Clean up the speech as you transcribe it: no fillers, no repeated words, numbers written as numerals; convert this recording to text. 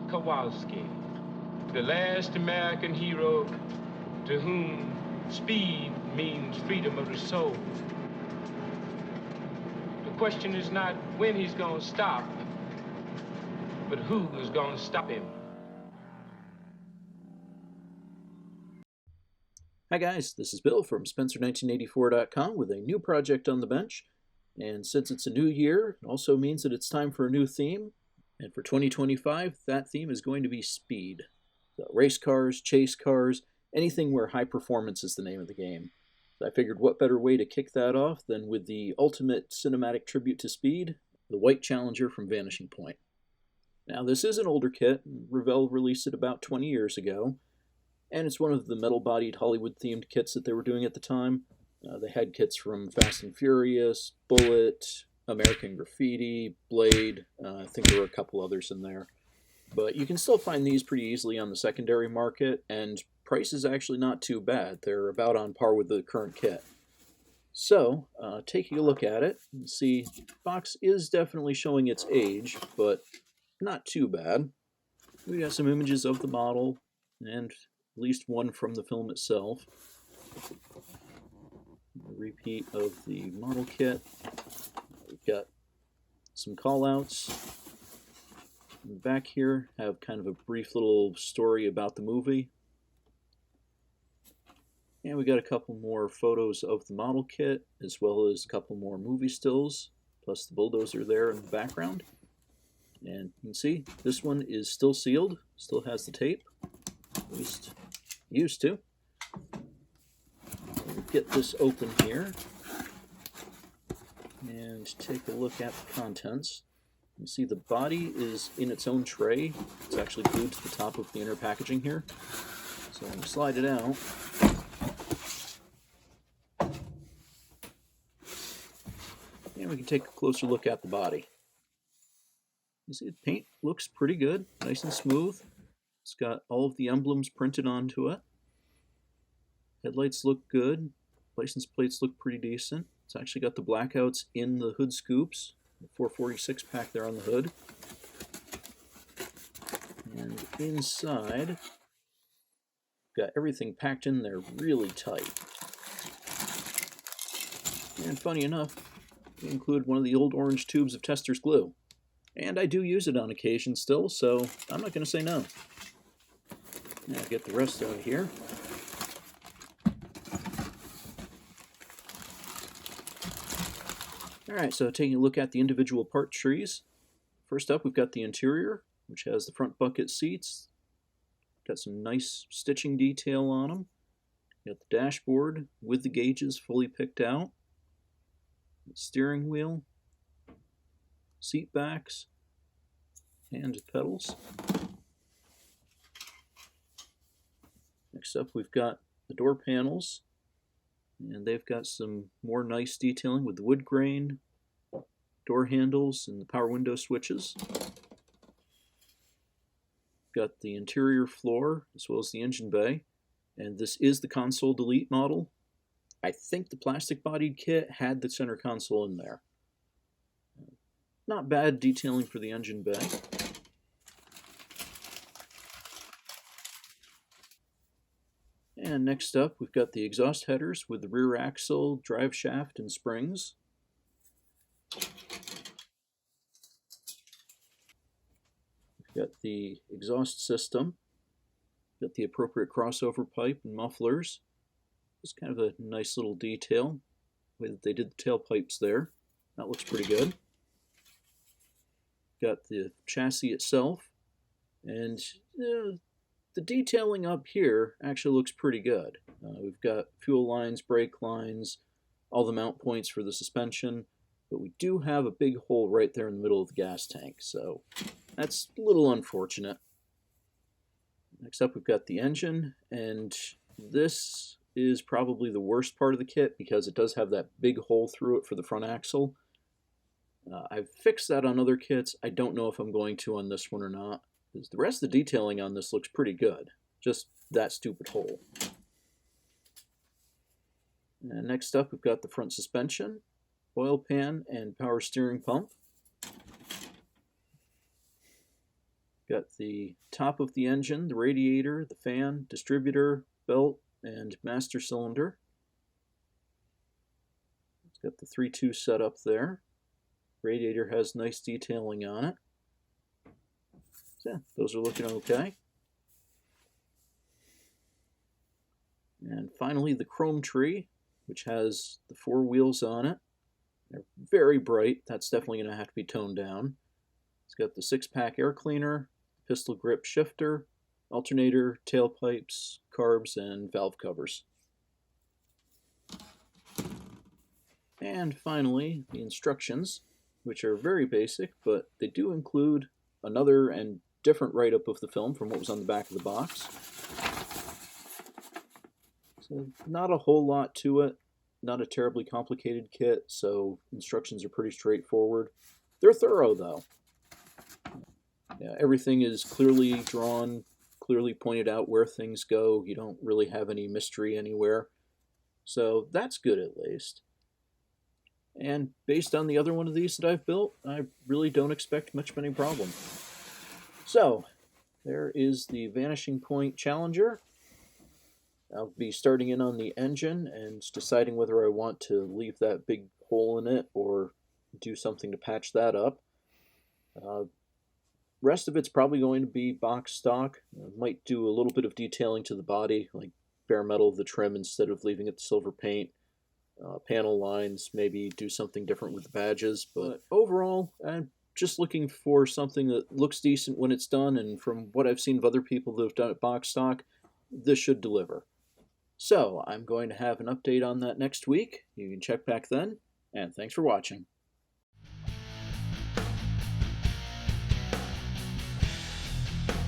Kowalski, the last American hero to whom speed means freedom of the soul. The question is not when he's going to stop, but who is going to stop him. Hi guys, this is Bill from Spencer1984.com with a new project on the bench. And since it's a new year, it also means that it's time for a new theme. And for 2025, that theme is going to be speed. So race cars, chase cars, anything where high performance is the name of the game. So I figured what better way to kick that off than with the ultimate cinematic tribute to speed, the White Challenger from Vanishing Point. Now this is an older kit. Revell released it about 20 years ago. And it's one of the metal-bodied Hollywood-themed kits that they were doing at the time. They had kits from Fast and Furious, Bullet, American Graffiti, Blade. I think there were a couple others in there. But you can still find these pretty easily on the secondary market, and price is actually not too bad. They're about on par with the current kit. So, taking a look at it, you can see the box is definitely showing its age, but not too bad. We got some images of the model, and at least one from the film itself. A repeat of the model kit. We've got some callouts. In the back here have kind of a brief little story about the movie. And we got a couple more photos of the model kit, as well as a couple more movie stills, plus the bulldozer there in the background. And you can see this one is still sealed, still has the tape, at least used to. We'll get this open here and take a look at the contents. You can see the body is in its own tray. It's actually glued to the top of the inner packaging here. So I'm going to slide it out. And we can take a closer look at the body. You see the paint looks pretty good, nice and smooth. It's got all of the emblems printed onto it. Headlights look good. License plates look pretty decent. It's actually got the blackouts in the hood scoops. The 446 pack there on the hood. And inside, got everything packed in there really tight. And funny enough, we include one of the old orange tubes of Tester's glue. And I do use it on occasion still, so I'm not going to say no. Now get the rest out of here. Alright, so taking a look at the individual part trees. First up, we've got the interior, which has the front bucket seats. Got some nice stitching detail on them. Got the dashboard with the gauges fully picked out. The steering wheel. Seat backs, and pedals. Next up we've got the door panels, and they've got some more nice detailing with the wood grain, door handles, and the power window switches. Got the interior floor as well as the engine bay, and this is the console delete model. I think the plastic bodied kit had the center console in there. Not bad detailing for the engine bay. And next up, we've got the exhaust headers with the rear axle, drive shaft, and springs. We've got the exhaust system. Got the appropriate crossover pipe and mufflers. It's kind of a nice little detail, the way that they did the tailpipes there. That looks pretty good. Got the chassis itself, and the detailing up here actually looks pretty good. We've got fuel lines, brake lines, all the mount points for the suspension, but we do have a big hole right there in the middle of the gas tank, so that's a little unfortunate. Next up we've got the engine, and this is probably the worst part of the kit because it does have that big hole through it for the front axle. I've fixed that on other kits. I don't know if I'm going to on this one or not, because the rest of the detailing on this looks pretty good. Just that stupid hole. And next up, we've got the front suspension, oil pan, and power steering pump. Got the top of the engine, the radiator, the fan, distributor, belt, and master cylinder. It's got the 3-2 setup there. Radiator has nice detailing on it. So yeah, those are looking okay. And finally the chrome tree, which has the 4 wheels on it. They're very bright. That's definitely going to have to be toned down. It's got the 6-pack air cleaner, pistol grip shifter, alternator, tailpipes, carbs, and valve covers. And finally, the instructions, which are very basic, but they do include another and different write-up of the film from what was on the back of the box. So not a whole lot to it, not a terribly complicated kit, so instructions are pretty straightforward. They're thorough, though. Yeah, everything is clearly drawn, clearly pointed out where things go. You don't really have any mystery anywhere. So that's good, at least. And based on the other one of these that I've built, I really don't expect much of any problem. So, there is the Vanishing Point Challenger. I'll be starting in on the engine and deciding whether I want to leave that big hole in it or do something to patch that up. Rest of it's probably going to be box stock. I might do a little bit of detailing to the body, like bare metal the trim instead of leaving it silver paint. Panel lines, maybe do something different with the badges, but overall, I'm just looking for something that looks decent when it's done, and from what I've seen of other people that have done it box stock, this should deliver. So, I'm going to have an update on that next week. You can check back then, and thanks for watching.